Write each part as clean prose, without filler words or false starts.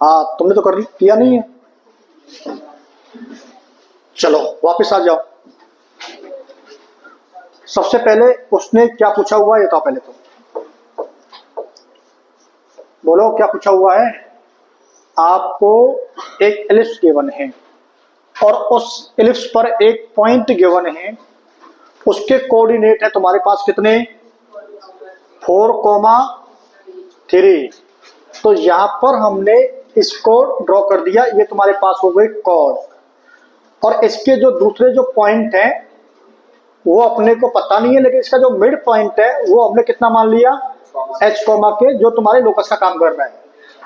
हाँ तुमने तो कर किया नहीं है। चलो वापस आ जाओ। सबसे पहले उसने क्या पूछा हुआ है, ये तो पहले तो बोलो क्या पूछा हुआ है। आपको एक एलिप्स गिवन है और उस एलिप्स पर एक पॉइंट गिवन है, उसके कोऑर्डिनेट है तुम्हारे पास कितने, 4,3। तो यहां पर हमने इसको ड्रॉ कर दिया, ये तुम्हारे पास हो गई कॉर्ड। और इसके जो दूसरे जो पॉइंट है वो अपने को पता नहीं है, लेकिन इसका जो मिड पॉइंट है वो हमने कितना मान लिया, h कॉमा के, जो तुम्हारे लोकस का काम कर रहा है।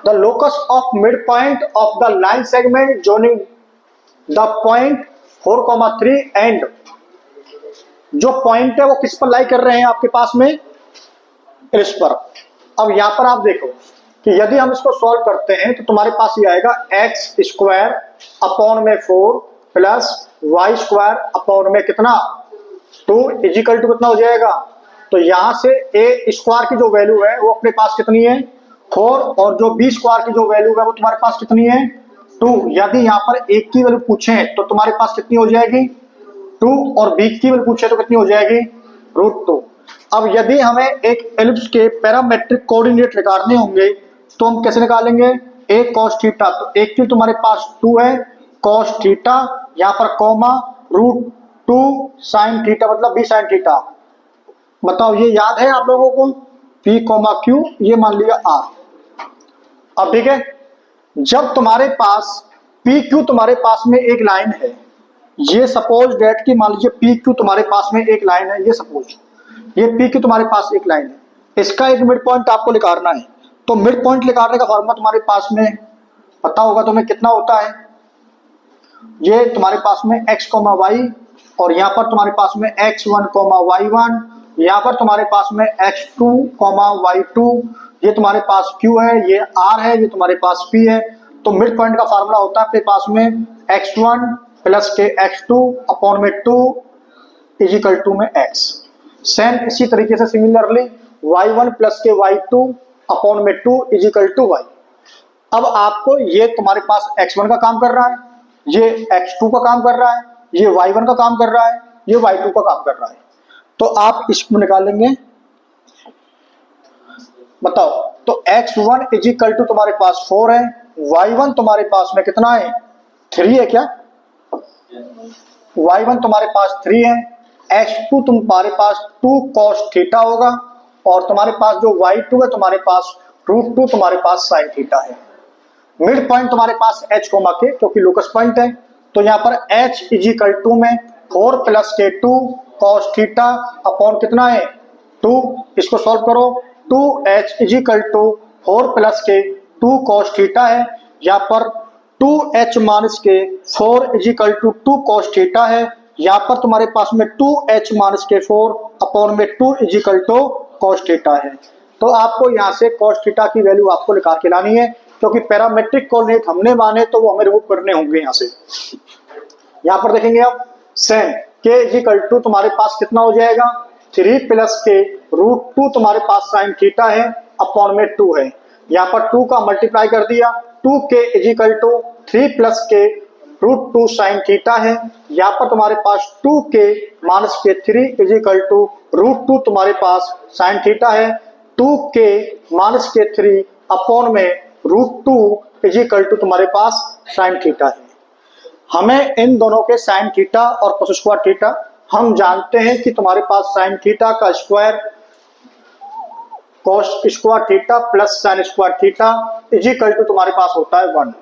The locus of mid point of the line segment joining the point 4,3 and, जो पॉइंट है वो किस पर लाई कर रहे हैं आपके पास में, इस पर। अब यहां पर आप देखो कि यदि हम इसको सॉल्व करते हैं तो तुम्हारे पास ये आएगा एक्स स्क्वायर अपॉन में 4 प्लस वाई स्क्वायर अपॉन में कितना 2 इजिकल टू कितना हो जाएगा। तो यहां से ए स्क्वायर की जो वैल्यू है वो अपने पास कितनी है 4, और जो बी स्क्वायर की जो वैल्यू है वो तुम्हारे पास कितनी है 2। यदि यहाँ पर एक की वैल्यू पूछे तो तुम्हारे पास कितनी हो जाएगी 2, और बी की वैल्यू पूछे तो कितनी हो जाएगी √2। अब यदि हमें एक एलिप्स के पैरामेट्रिक कोऑर्डिनेट निकालने होंगे तो हम कैसे निकालेंगे, ए कॉस थीटा, तो एक की तुम्हारे पास 2 है कॉस थीटा, यहाँ पर कॉमा √2 साइन थीटा, मतलब बी साइन थीटा। बताओ ये याद है आप लोगों को, P कॉमा Q, ये मान लिया R। अब ठीक है, जब तुम्हारे पास PQ तुम्हारे पास में एक लाइन है, ये सपोज डेट की मान लीजिए PQ तुम्हारे पास में एक लाइन है, ये सपोज ये PQ तुम्हारे पास एक लाइन है, इसका एक मिड पॉइंट आपको निकालना है। तो मिड पॉइंट निकालने का फॉर्मूला तुम्हारे पास में पता होगा तुम्हें, कितना होता है, ये तुम्हारे पास में x, y, और यहाँ पर तुम्हारे पास में x1, y1, यहाँ पर तुम्हारे पास में x2, y2, ये तुम्हारे पास q है, ये r है, ये तुम्हारे पास p है। तो मिड पॉइंट का फार्मूला होता है अपने पास में x1 प्लस के x2 अपॉन में 2 इजिकल टू में x। सेम इसी तरीके से सिमिलरली y1 प्लस के y2 अपॉन में 2 इजिकल टू y। अब आपको ये तुम्हारे पास x1 का काम कर रहा है, ये x2 का काम कर रहा है, ये y1 का काम कर रहा है, ये y2 का काम कर रहा है। तो आप इसको निकालेंगे, बताओ। तो x1 इजिकल टू तुम्हारे पास 4 है, y1 तुम्हारे पास में कितना है 3 है क्या, y1 तुम्हारे पास 3 है, x2 तुम्हारे पास 2 cos थीटा होगा, और तुम्हारे पास जो y2 है तुम्हारे पास √2 तुम्हारे पास sin थीटा है। मिड पॉइंट तुम्हारे पास h कोमा के, क्योंकि लोकस पॉइंट है, तो यहाँ पर h इजिकल टू में 4 प्लस के 2 cos थीटा अपॉन कितना है 2, इसको सॉल्व करो, 2h इजिकल टू 4 प्लस के 2 cos थीटा है, यहाँ पर 2h माइनस के 4 इजिकल टू 2 cos थीटा है, यहाँ पर तुम्हारे पास में 2h माइनस के 4 अपॉन में 2 इजिकल टू cos थीटा है। तो आपको यहाँ से cos थीटा की वैल्यू आपको निकाल के लानी है, क्योंकि पैरामेट्रिक कोऑर्डिनेट हमने माने तो वो हमें रिमूव करने होंगे। यहाँ से यहाँ पर देखेंगे आप सेम के इजिकल टू तुम्हारे पास कितना हो जाएगा 3 प्लस के √2 तुम्हारे पास साइन थीटा है अपॉन में 2 है, यहाँ पर 2 का मल्टीप्लाई कर दिया, 2 के इजिकल टू 3 प्लस के √2 साइन थीटा है, यहाँ पर तुम्हारे पास 2 के माइनस के 3 इजिकल टू √2 तुम्हारे पास साइन थीटा है, 2 के माइनस के 3 अपॉन में √2 इजिकल टू तुम्हारे पास साइन थीटा है। हमें इन दोनों के साइन थीटा और कोस स्क्वायर थीटा, हम जानते हैं कि तुम्हारे पास साइन थीटा का square cos square theta plus sine square theta is equal to तुम्हारे पास होता है 1।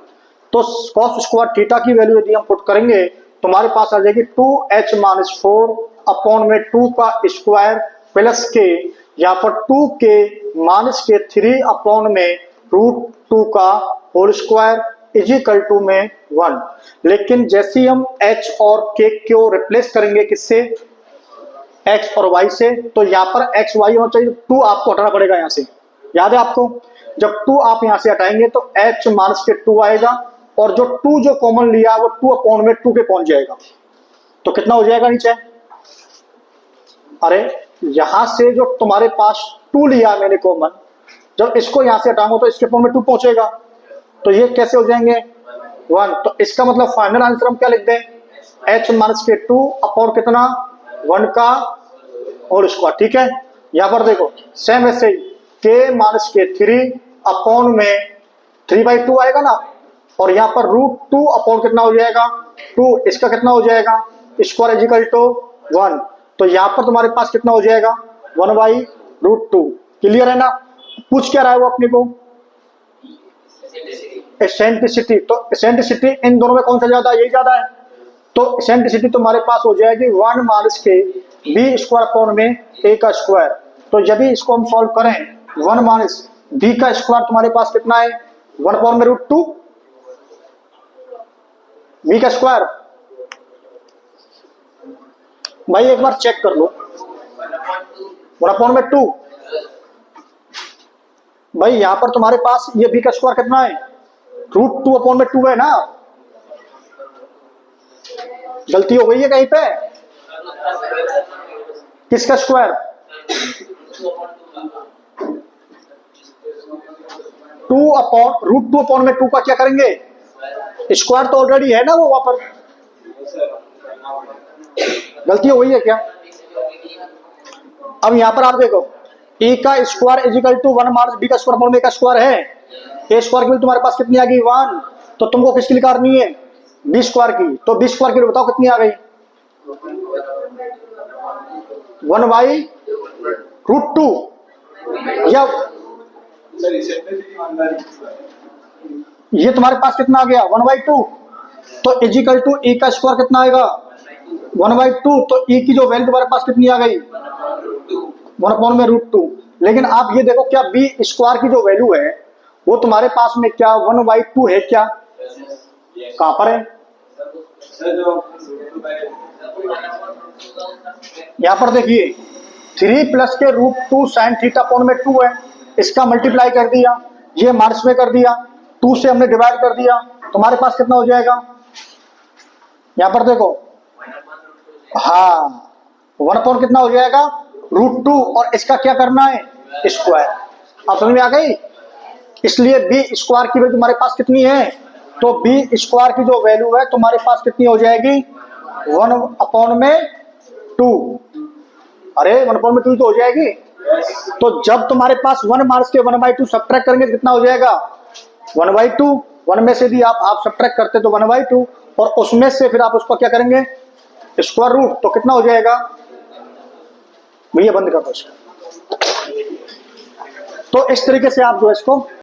तो कोस स्क्वायर थीटा की वैल्यू यदि हम पुट करेंगे तुम्हारे पास आ जाएगी 2h माइनस 4 अपॉन में 2 का स्क्वायर प्लस के, यहाँ पर 2 के माइनस के 3 अपॉन में √2 का होल स्क्वायर इजिकल टू में 1। लेकिन जैसे ही हम h और k को रिप्लेस करेंगे किससे, x और y से, तो यहाँ पर x y होना चाहिए, 2 आपको हटाना पड़ेगा यहाँ से, याद है आपको। जब 2 आप यहाँ से हटाएंगे तो h माइनस के 2 आएगा, और जो 2 जो कॉमन लिया वो 2 अपॉन में 2 के पहुंच जाएगा, तो कितना हो जाएगा नीचे, अरे यहां से जो तुम्हारे पास 2 लिया मैंने कॉमन, जब इसको यहां से हटाऊंगा तो इसके पॉइंट में 2 पहुंचेगा, तो ये कैसे हो जाएंगे 1। तो इसका मतलब फाइनल आंसर हम क्या लिख दें, h माइनस के 2 अपॉन कितना 1 का होल स्क्वायर। ठीक है, यहाँ पर देखो सेम ऐसे ही k माइनस के 3 अपॉन में 3/2 आएगा ना, और यहाँ पर √2 अपॉन कितना हो जाएगा 2, इसका कितना हो जाएगा स्क्वायर इज इक्वल टू 1। तो यहाँ पर तुम्हारे पास कितना हो जाएगा 1/√2। क्लियर है ना। पूछ क्या रहा है वो अपने को एसेंट्रिसिटी। तो एसेंट्रिसिटी इन दोनों में कौन सा ज्यादा है, यही ज्यादा है। तो एसेंट्रिसिटी तुम्हारे पास हो जाएगी 1 माइनस के b स्क्वायर अपॉन में a का स्क्वायर। तो यदि इसको हम सॉल्व करें 1 माइनस b का स्क्वायर तुम्हारे पास कितना है 1 अपॉन में √2 b का स्क्वायर। भाई एक बार चेक कर लो 1 अपॉन में 2। भाई यहां पर तुम्हारे पास ये b का स्क्वायर कितना है √2 अपॉन में 2 है ना। गलती हो गई है कहीं पे, किसका स्क्वायर 2 अपॉन √2 अपॉन में 2 का क्या करेंगे स्क्वायर, तो ऑलरेडी है ना वो वहां पर। गलती हो गई है क्या। अब यहां पर आप देखो ए का square is equal to 1 minus b का स्क्वायर अपॉन में का स्क्वायर है। ए स्क्वायर की वैल्यू तुम्हारे पास कितनी आ गई 1, तो तुमको किसकी निकालनी है बी स्क्वायर की। तो बी स्क्वायर की वैल्यू बताओ कितनी आ गई 1/√2 या ये तुम्हारे पास कितना आ गया 1/2। तो इज इक्वल टू ए का स्क्वायर कितना आएगा 1/2। तो ए की जो वैल्यू तुम्हारे पास कितनी आ गई 1/√2। लेकिन आप ये देखो क्या बी स्क्वायर की जो वैल्यू है वो तुम्हारे पास में क्या 1/2 है क्या, कहां पर है। यहां पर देखिए 3 प्लस के √2 sin थीटा अपॉन में 2 है, इसका मल्टीप्लाई कर दिया, ये माइनस में कर दिया, 2 से हमने डिवाइड कर दिया, तुम्हारे पास कितना हो जाएगा यहां पर देखो हाँ 1 अपॉन कितना हो जाएगा √2 और इसका क्या करना है स्क्वायर। अब समझ में आ गई। इसलिए बी स्क्वायर की वैल्यू तुम्हारे पास कितनी है, तो बी स्क्वायर की जो वैल्यू है तुम्हारे पास कितनी हो जाएगी 1 अपॉन में 2। अरे 1 अपॉन में 2 तो हो जाएगी। तो जब तुम्हारे पास 1 माइनस के 1/2 सब्ट्रैक्ट करेंगे तो कितना हो जाएगा 1/2। 1 में से भी आप सब्ट्रैक्ट करते तो 1/2 और उसमें से फिर आप उसको क्या करेंगे स्क्वायर रूट, तो कितना हो जाएगा भैया बंद कर दो इसको। तो इस तरीके से आप जो है इसको